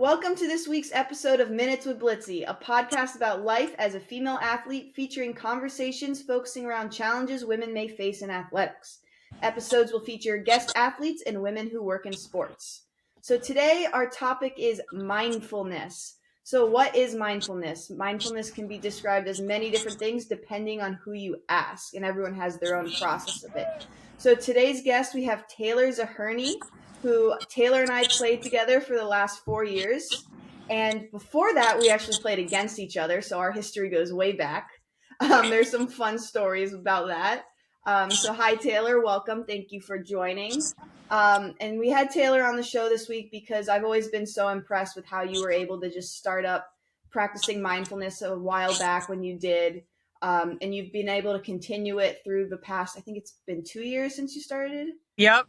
Welcome to this week's episode of Minutes with Blitzy, a podcast about life as a female athlete featuring conversations focusing around challenges women may face in athletics. Episodes will feature guest athletes and women who work in sports. So today our topic is mindfulness. So what is mindfulness? Mindfulness can be described as many different things depending on who you ask, and everyone has their own process of it. So today's guest, we have Taylor Zahirnyi, who Taylor and I played together for the last 4 years. And before that, we actually played against each other. So our history goes way back. There's some fun stories about that. So hi, Taylor. Welcome. Thank you for joining. And we had Taylor on the show this week because I've always been so impressed with how you were able to just start up practicing mindfulness a while back when you did. And you've been able to continue it through the past, I think it's been 2 years since you started. Yep.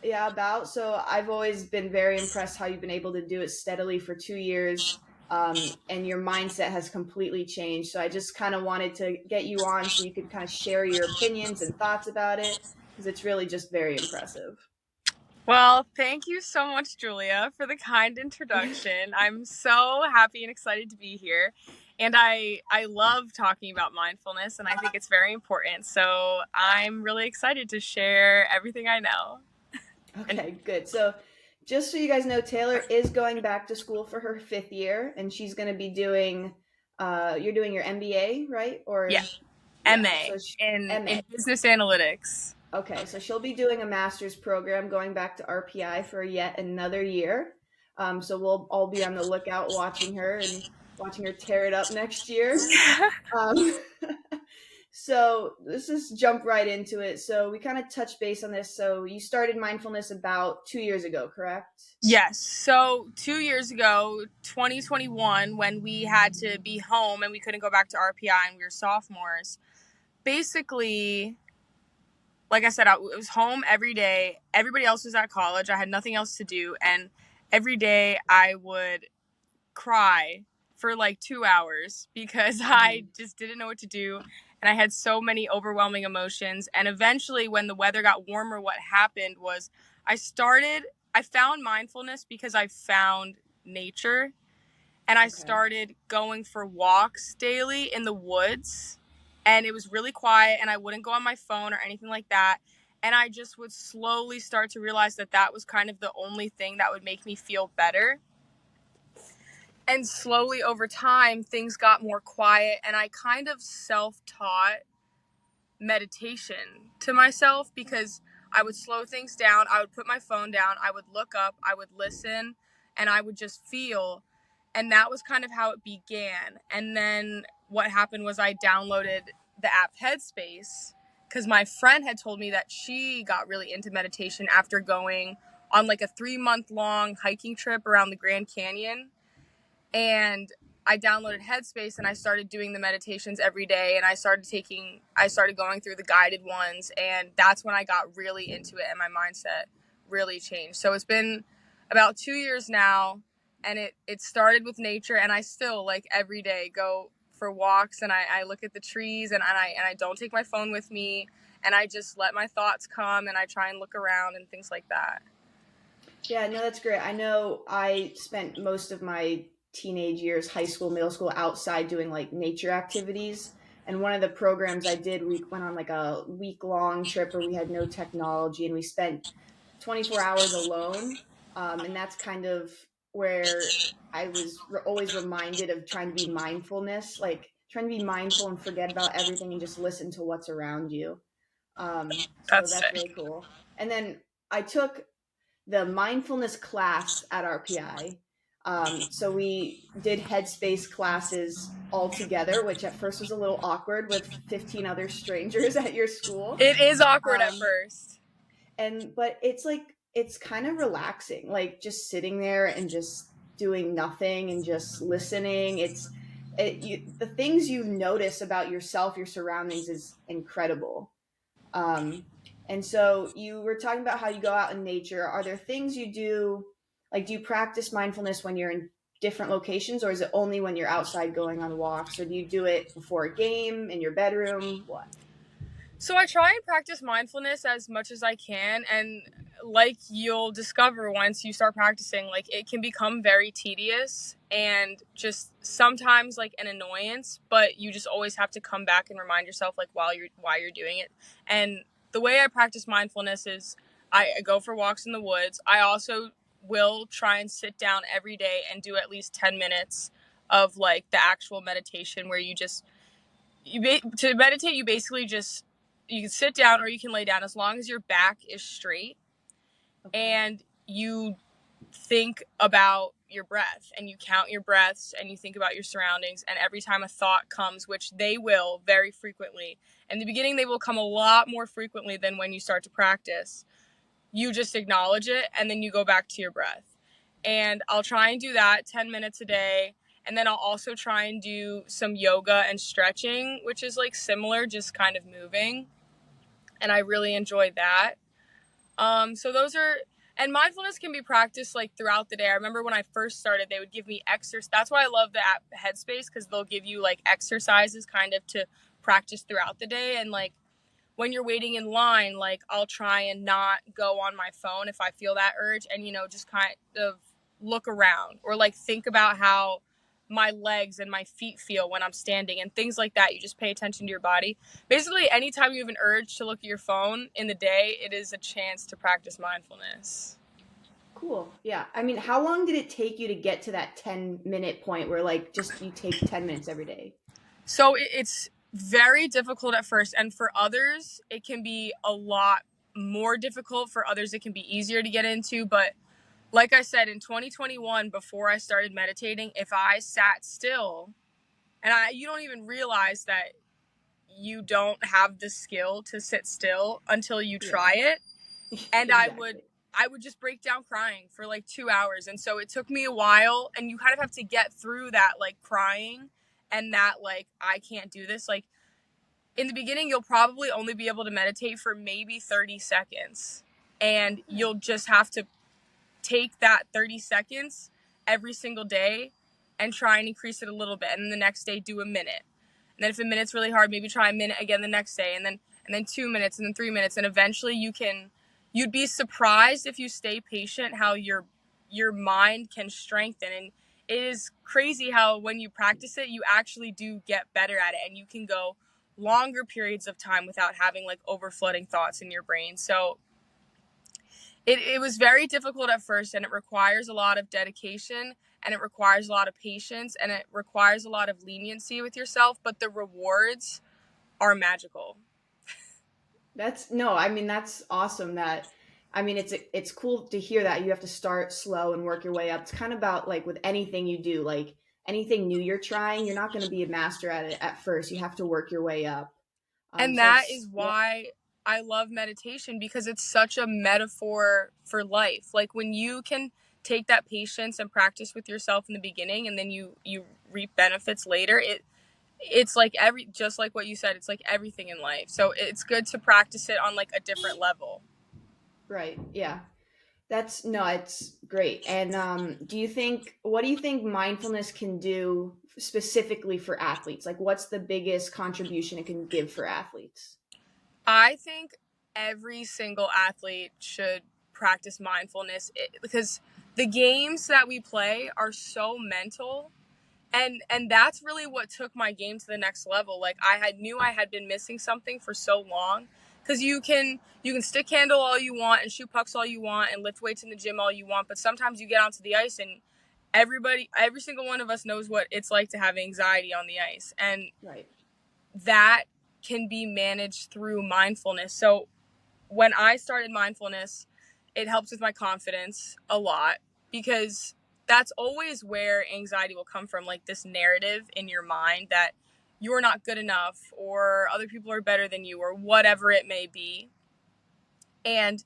Yeah, about. So I've always been very impressed how you've been able to do it steadily for 2 years, and your mindset has completely changed. So I just kind of wanted to get you on so you could kind of share your opinions and thoughts about it, because it's really just very impressive. Well, thank you so much, Julia, for the kind introduction. I'm so happy and excited to be here. And I love talking about mindfulness, and I think it's very important. So I'm really excited to share everything I know. Okay, good. So just so you guys know, Taylor is going back to school for her 5th year, and she's going to be doing, you're doing your MBA, right? Or Yeah, MA in business analytics. Okay, so she'll be doing a master's program going back to RPI for yet another year. So we'll all be on the lookout watching her and watching her tear it up next year. Um, so let's just jump right into it. So we kind of touched base on this. So you started mindfulness about 2 years ago, correct? Yes. So 2 years ago, 2021, when we had to be home and we couldn't go back to RPI and we were sophomores, basically, like I said, I was home every day. Everybody else was at college. I had nothing else to do. And every day I would cry for like 2 hours because I just didn't know what to do. And I had so many overwhelming emotions. And eventually, when the weather got warmer, what happened was I found mindfulness because I found nature. And I started going for walks daily in the woods. And it was really quiet, and I wouldn't go on my phone or anything like that. And I just would slowly start to realize that that was kind of the only thing that would make me feel better. And slowly over time, things got more quiet, and I kind of self-taught meditation to myself because I would slow things down. I would put my phone down. I would look up. I would listen, and I would just feel. And that was kind of how it began. And then what happened was I downloaded the app Headspace because my friend had told me that she got really into meditation after going on like a 3-month-long hiking trip around the Grand Canyon. And I downloaded Headspace and I started doing the meditations every day, and I started going through the guided ones, and that's when I got really into it and my mindset really changed. So it's been about 2 years now, and it started with nature, and I still like every day go for walks, and I look at the trees, and I don't take my phone with me, and I just let my thoughts come, and I try and look around and things like that. Yeah, no, that's great. I know I spent most of my teenage years, high school, middle school, outside doing like nature activities. And one of the programs I did, we went on like a week-long trip where we had no technology and we spent 24 hours alone. And that's kind of where I was always reminded of trying to be like trying to be mindful and forget about everything and just listen to what's around you. So that's Sick. really cool. And then I took the mindfulness class at RPI. So we did headspace classes all together, which at first was a little awkward with 15 other strangers at your school. It is awkward at first. But it's kind of relaxing, like just sitting there and just doing nothing and just listening. The things you notice about yourself, your surroundings is incredible. And so you were talking about how you go out in nature. Are there things you do, like do you practice mindfulness when you're in different locations, or is it only when you're outside going on walks, or do you do it before a game in your bedroom? What? So I try and practice mindfulness as much as I can, and like you'll discover once you start practicing, like it can become very tedious and just sometimes like an annoyance, but you just always have to come back and remind yourself like why you're doing it. And the way I practice mindfulness is I go for walks in the woods. I also will try and sit down every day and do at least 10 minutes of like the actual meditation where you just to meditate, you basically just you can sit down or you can lay down as long as your back is straight, Okay. and you think about your breath and you count your breaths and you think about your surroundings, and every time a thought comes, which they will very frequently, in the beginning they will come a lot more frequently than when you start to practice, you just acknowledge it and then you go back to your breath. And I'll try and do that 10 minutes a day. And then I'll also try and do some yoga and stretching, which is like similar, just kind of moving. And I really enjoy that. So those are, and mindfulness can be practiced like throughout the day. I remember when I first started, they would give me exercise. That's why I love the app Headspace, because they'll give you like exercises kind of to practice throughout the day. And like when you're waiting in line, like I'll try and not go on my phone if I feel that urge, and just kind of look around or like think about how my legs and my feet feel when I'm standing and things like that. You just pay attention to your body. Basically, anytime you have an urge to look at your phone in the day, it is a chance to practice mindfulness. Cool. Yeah. I mean, how long did it take you to get to that 10-minute point where like just you take 10 minutes every day? So it's very difficult at first, and for others, it can be a lot more difficult. For others, it can be easier to get into, but like I said, in 2021, before I started meditating, if I sat still, and you don't even realize that you don't have the skill to sit still until you Yeah. try it. And Exactly. I would just break down crying for like 2 hours. And so it took me a while, and you kind of have to get through that like crying and that like, I can't do this. Like in the beginning, you'll probably only be able to meditate for maybe 30 seconds. And Yeah. you'll just have to take that 30 seconds every single day and try and increase it a little bit, and then the next day do a minute, and then if a minute's really hard, maybe try a minute again the next day, and then 2 minutes, and then 3 minutes, and eventually you'd be surprised if you stay patient how your mind can strengthen. And it is crazy how when you practice it, you actually do get better at it, and you can go longer periods of time without having like overflooding thoughts in your brain. So it was very difficult at first, and it requires a lot of dedication, and it requires a lot of patience, and it requires a lot of leniency with yourself, but the rewards are magical. That's no, I mean that's awesome that I mean it's cool to hear that you have to start slow and work your way up. It's kind of about like with anything you do, like anything new you're trying, you're not going to be a master at it at first. You have to work your way up. And So that is that's yeah, why I love meditation, because it's such a metaphor for life. Like when you can take that patience and practice with yourself in the beginning, and then you reap benefits later, it's like every just like what you said, it's like everything in life. So it's good to practice it on like a different level. right. Yeah. That's no, it's great. And what do you think mindfulness can do specifically for athletes? Like what's the biggest contribution it can give for athletes? I think every single athlete should practice mindfulness, because the games that we play are so mental, and that's really what took my game to the next level. Like I had been missing something for so long, because you can stick handle all you want and shoot pucks all you want and lift weights in the gym all you want, but sometimes you get onto the ice, and every single one of us knows what it's like to have anxiety on the ice, and Right. that can be managed through mindfulness. So when I started mindfulness, it helps with my confidence a lot, because that's always where anxiety will come from, like this narrative in your mind that you're not good enough or other people are better than you or whatever it may be. And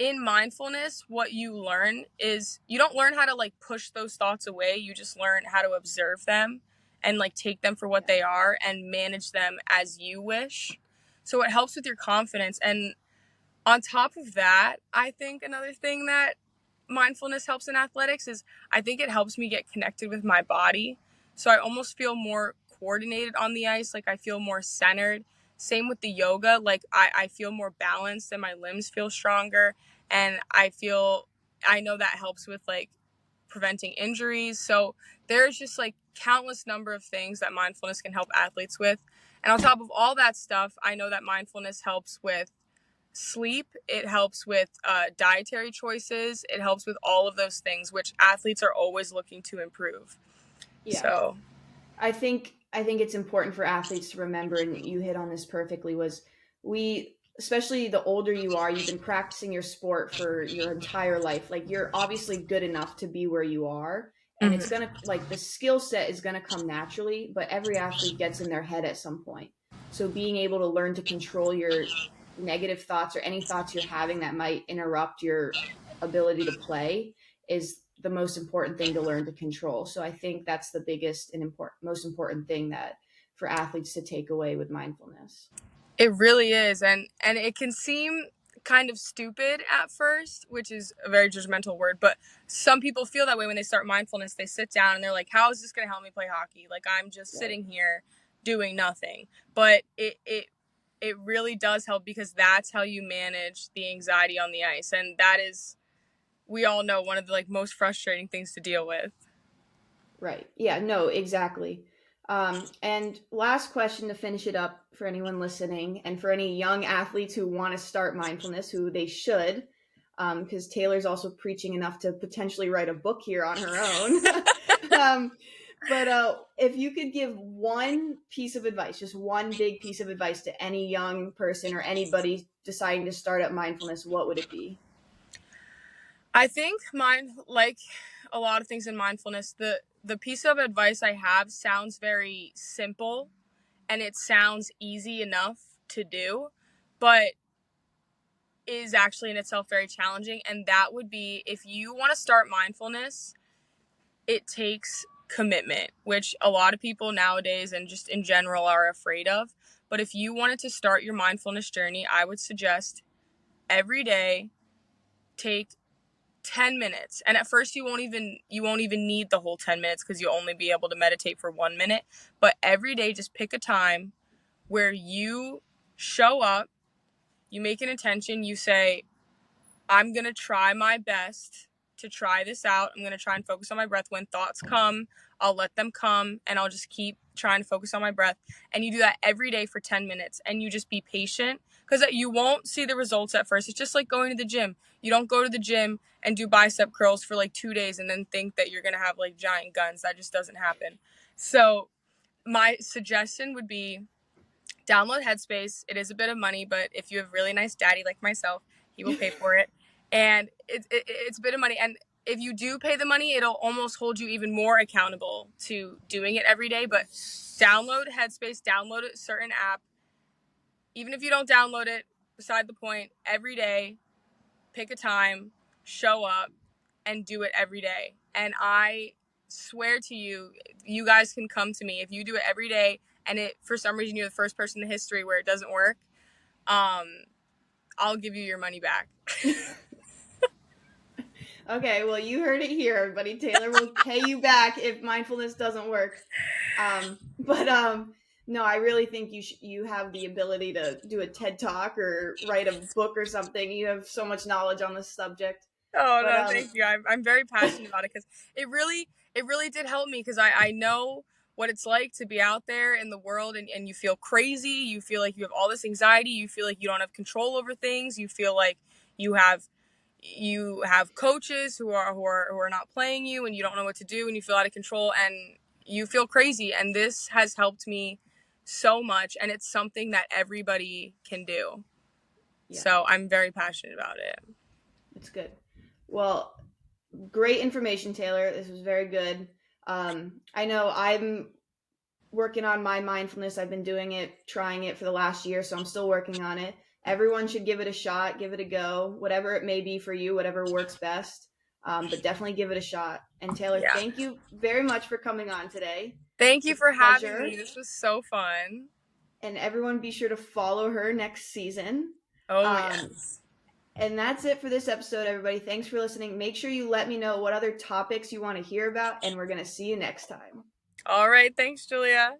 in mindfulness, what you learn is you don't learn how to like push those thoughts away. You just learn how to observe them and like take them for what Yeah. they are and manage them as you wish. So it helps with your confidence. And on top of that, I think another thing that mindfulness helps in athletics is I think it helps me get connected with my body. So I almost feel more coordinated on the ice. Like I feel more centered. Same with the yoga. Like I feel more balanced and my limbs feel stronger. And I know that helps with like preventing injuries. So there's just like countless number of things that mindfulness can help athletes with. And on top of all that stuff, I know that mindfulness helps with sleep. It helps with dietary choices. It helps with all of those things, which athletes are always looking to improve. Yeah. So I think it's important for athletes to remember, and you hit on this perfectly, was we, especially the older you are, you've been practicing your sport for your entire life. Like, you're obviously good enough to be where you are, and it's mhm. gonna, like, the skill set is gonna come naturally, but every athlete gets in their head at some point. So being able to learn to control your negative thoughts or any thoughts you're having that might interrupt your ability to play is the most important thing to learn to control. So I think that's the biggest and most important thing that for athletes to take away with mindfulness. It really is, and it can seem kind of stupid at first, which is a very judgmental word, but some people feel that way when they start mindfulness. They sit down and they're like, how is this going to help me play hockey? Like, I'm just Right. sitting here doing nothing. But it really does help, because that's how you manage the anxiety on the ice, and that is, we all know, one of the like most frustrating things to deal with. Right. Yeah, no, exactly. And last question to finish it up for anyone listening and for any young athletes who want to start mindfulness, who they should, because Taylor's also preaching enough to potentially write a book here on her own. um, but if you could give one piece of advice, just one big piece of advice to any young person or anybody deciding to start up mindfulness, what would it be? I think like a lot of things in mindfulness, the piece of advice I have sounds very simple and it sounds easy enough to do, but is actually in itself very challenging. And that would be, if you want to start mindfulness, it takes commitment, which a lot of people nowadays and just in general are afraid of. But if you wanted to start your mindfulness journey, I would suggest every day take 10 minutes. And at first you won't even need the whole 10 minutes, because you'll only be able to meditate for 1 minute. But every day just pick a time where you show up, you make an intention, you say, I'm going to try my best to try this out. I'm going to try and focus on my breath. When thoughts come, I'll let them come and I'll just keep trying to focus on my breath. And you do that every day for 10 minutes, and you just be patient, because you won't see the results at first. It's just like going to the gym. You don't go to the gym and do bicep curls for like 2 days and then think that you're going to have like giant guns. That just doesn't happen. So my suggestion would be, download Headspace. It is a bit of money, but if you have really nice daddy like myself, he will pay for it. And it's a bit of money. And if you do pay the money, it'll almost hold you even more accountable to doing it every day. But download Headspace, download a certain app. Even if you don't download it, beside the point, every day, pick a time, show up, and do it every day. And I swear to you, you guys can come to me if you do it every day and it, for some reason, you're the first person in history where it doesn't work. um I'll give you your money back. Okay, well, you heard it here, everybody. Taylor will pay you back if mindfulness doesn't work. But no, I really think you have the ability to do a TED talk or write a book or something. You have so much knowledge on this subject. Oh But no, thank you. I'm very passionate about it, because it really did help me, because I know what it's like to be out there in the world, and you feel crazy, you feel like you have all this anxiety, you feel like you don't have control over things, you feel like you have you have coaches who are not playing you, and you don't know what to do, and you feel out of control, and you feel crazy. And this has helped me so much, and it's something that everybody can do. yeah, So I'm very passionate about it. it's good. Well, great information, Taylor. This was very good. I know I'm working on my mindfulness. I've been doing it, trying it for the last year, so I'm still working on it. Everyone should give it a shot, give it a go, whatever it may be for you, whatever works best. But definitely give it a shot. And Taylor, Yeah. thank you very much for coming on today. Thank It's you a for having pleasure. me. This was so fun. And everyone be sure to follow her next season. Oh, Um, yes. and that's it for this episode, everybody. Thanks for listening. Make sure you let me know what other topics you want to hear about, and we're going to see you next time. All right. Thanks, Julia.